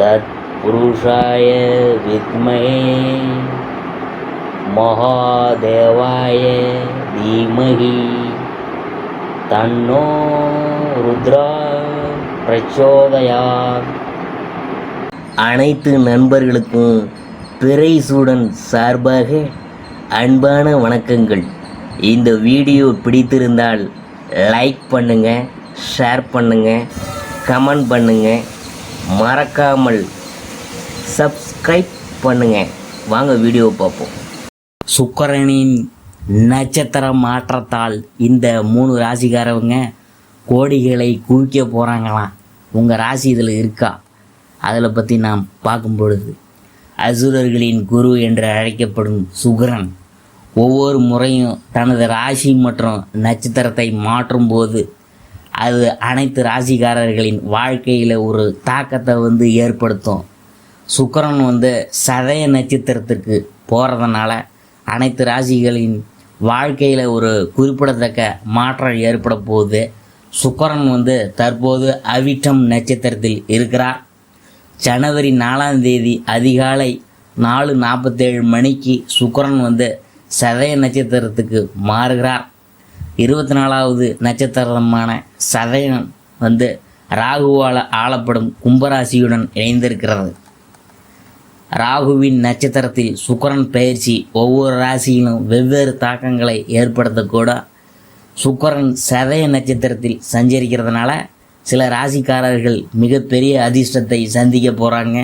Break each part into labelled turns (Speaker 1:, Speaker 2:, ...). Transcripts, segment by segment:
Speaker 1: तत्पुरुषाय विद्महे महादेवाय धीमहि तन्नो रुद्रा प्रचोदयात्. அனைத்து நண்பர்களுக்கும் பிறை சூடன் சார்பாக அன்பான வணக்கங்கள். இந்த வீடியோ பிடித்திருந்தால் லைக் பண்ணுங்கள், ஷேர் பண்ணுங்கள், கமெண்ட் பண்ணுங்கள், மறக்காமல் சப்ஸ்கிரைப் பண்ணுங்கள். வாங்க வீடியோ பார்ப்போம். சுக்கிரனின் நட்சத்திர மாற்றத்தால் இந்த 3 ராசிக்காரவங்க கோடிகளை குவிக்க போகிறாங்களாம். உங்கள் ராசி இதில் இருக்கா? அதில் பற்றி நாம் பார்க்கும் பொழுது, அசுரர்களின் குரு என்று அழைக்கப்படும் சுக்கிரன் ஒவ்வொரு முறையும் தனது ராசி மற்றும் நட்சத்திரத்தை மாற்றும் போது அது அனைத்து ராசிக்காரர்களின் வாழ்க்கையில் ஒரு தாக்கத்தை ஏற்படுத்தும். சுக்கிரன் சதய நட்சத்திரத்திற்கு போகிறதுனால அனைத்து ராசிகளின் வாழ்க்கையில் ஒரு குறிப்பிடத்தக்க மாற்றம் ஏற்பட போகுது. சுக்கிரன் தற்போது அவிட்டம் நட்சத்திரத்தில் இருக்கிறார். ஜனவரி 4ஆம் தேதி அதிகாலை 4:47 மணிக்கு சுக்கிரன் சதய நட்சத்திரத்துக்கு மாறுகிறார். 24வது நட்சத்திரமான சதயம் ராகுவால் ஆளப்படும் கும்பராசியுடன் இணைந்திருக்கிறது. ராகுவின் நட்சத்திரத்தில் சுக்கிரன் பயிற்சி ஒவ்வொரு ராசியிலும் வெவ்வேறு தாக்கங்களை ஏற்படுத்தக்கூட. சுக்கிரன் சதய நட்சத்திரத்தில் சஞ்சரிக்கிறதுனால சில ராசிக்காரர்கள் மிகப்பெரிய அதிர்ஷ்டத்தை சந்திக்க போகிறாங்க.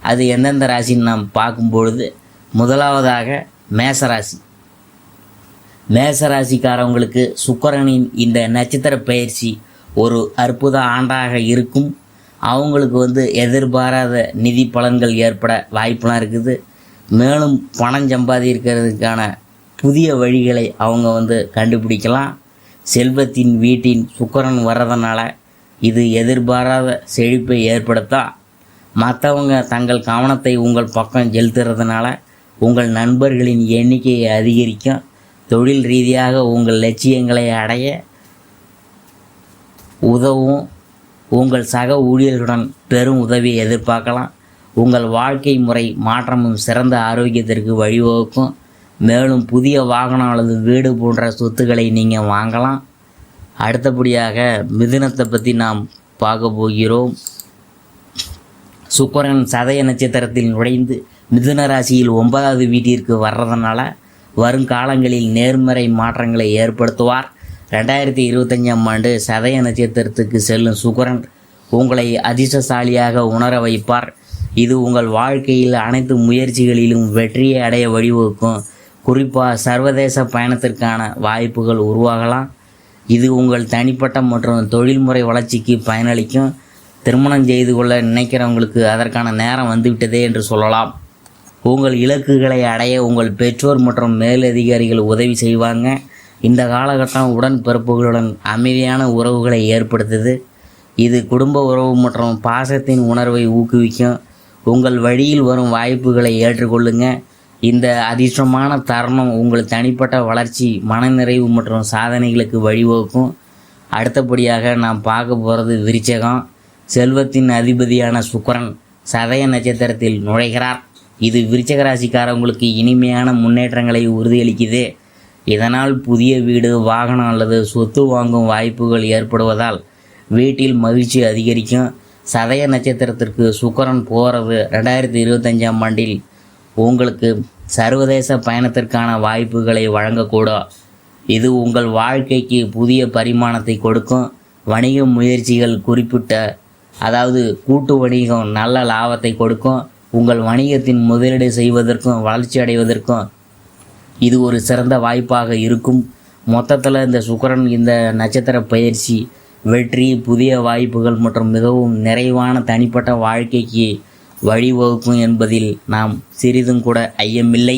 Speaker 1: அது எந்தெந்த ராசின்னு நாம் பார்க்கும்பொழுது, முதலாவதாக மேசராசி. மேசராசிக்காரவங்களுக்கு சுக்கிரனின் இந்த நட்சத்திர பயிற்சி ஒரு அற்புத ஆண்டாக இருக்கும். அவங்களுக்கு எதிர்பாராத நிதி பலன்கள் ஏற்பட வாய்ப்புலாம் இருக்குது. மேலும் பணம் சம்பாதிக்கிறதுக்கான புதிய வழிகளை அவங்க கண்டுபிடிக்கலாம். செல்வத்தின் வீட்டின் சுக்கிரன் வர்றதுனால இது எதிர்பாராத செழிப்பை ஏற்படுத்தா. மற்றவங்க தங்கள் கவனத்தை உங்கள் பக்கம் செலுத்துறதுனால உங்கள் நண்பர்களின் எண்ணிக்கையை அதிகரிக்கும். தொழில் ரீதியாக உங்கள் லட்சியங்களை அடைய உதவும். உங்கள் சக ஊழியர்களுடன் பெரும் உதவியை எதிர்பார்க்கலாம். உங்கள் வாழ்க்கை முறை மாற்றமும் சிறந்த ஆரோக்கியத்திற்கு வழிவகுக்கும். மேலும் புதிய வாகனம் அல்லது வீடு போன்ற சொத்துக்களை நீங்கள் வாங்கலாம். அடுத்தபடியாக மிதுனத்தை பற்றி நாம் பார்க்க போகிறோம். சுக்கிரன் சதய நட்சத்திரத்தில் நுழைந்து மிதுன ராசியில் 9வது வீட்டிற்கு வர்றதுனால வருங்காலங்களில் நேர்மறை மாற்றங்களை ஏற்படுத்துவார். 2025ஆம் ஆண்டு சதய நட்சத்திரத்துக்கு செல்லும் சுக்கிரன் உங்களை அதிர்ஷ்டசாலியாக உணர வைப்பார். இது உங்கள் வாழ்க்கையில் அனைத்து முயற்சிகளிலும் வெற்றியை அடைய வழிவகுக்கும். குறிப்பாக சர்வதேச பயணத்திற்கான வாய்ப்புகள் உருவாகலாம். இது உங்கள் தனிப்பட்ட மற்றும் தொழில்முறை வளர்ச்சிக்கு பயனளிக்கும். திருமணம் செய்து கொள்ள நினைக்கிறவங்களுக்கு அதற்கான நேரம் வந்துவிட்டதே என்று சொல்லலாம். உங்கள் இலக்குகளை அடைய உங்கள் பெற்றோர் மற்றும் மேலதிகாரிகள் உதவி செய்வாங்க. இந்த காலகட்டம் உடன்பிறப்புகளுடன் அமைதியான உறவுகளை ஏற்படுத்துது. இது குடும்ப உறவு மற்றும் பாசத்தின் உணர்வை ஊக்குவிக்கும். உங்கள் வழியில் வரும் வாய்ப்புகளை ஏற்றுக்கொள்ளுங்க. இந்த அதிர்ஷ்டமான தருணம் உங்கள் தனிப்பட்ட வளர்ச்சி, மனநிறைவு மற்றும் சாதனைகளுக்கு வழிவகுக்கும். அடுத்தபடியாக நாம் பார்க்க போகிறது விருச்சிகம். செல்வத்தின் அதிபதியான சுக்கிரன் சதய நட்சத்திரத்தில் நுழைகிறார். இது விருச்சிக ராசிக்காரங்களுக்கு இனிமையான முன்னேற்றங்களை உறுதியளிக்குது. இதனால் புதிய வீடு, வாகனம் அல்லது சொத்து வாங்கும் வாய்ப்புகள் ஏற்படுவதால் வீட்டில் மகிழ்ச்சி அதிகரிக்கும். சதய நட்சத்திரத்திற்கு சுக்கிரன் போகிறது 2025ஆம் ஆண்டில் உங்களுக்கு சர்வதேச பயணத்திற்கான வாய்ப்புகளை வழங்கக்கூடும். இது உங்கள் வாழ்க்கைக்கு புதிய பரிமாணத்தை கொடுக்கும். வணிக முயற்சிகள் கூட்டு வணிகம் நல்ல லாபத்தை கொடுக்கும். உங்கள் வணிகத்தின் முதலீடு செய்வதற்கும் வளர்ச்சி அடைவதற்கும் இது ஒரு சிறந்த வாய்ப்பாக இருக்கும். மொத்தத்தில் இந்த சுக்கிரன் இந்த நட்சத்திர பயிற்சி வெற்றி, புதிய வாய்ப்புகள் மற்றும் மிகவும் நிறைவான தனிப்பட்ட வாழ்க்கைக்கு வழிவகுக்கும் என்பதில் நாம் சிறிதும் கூட ஐயமில்லை.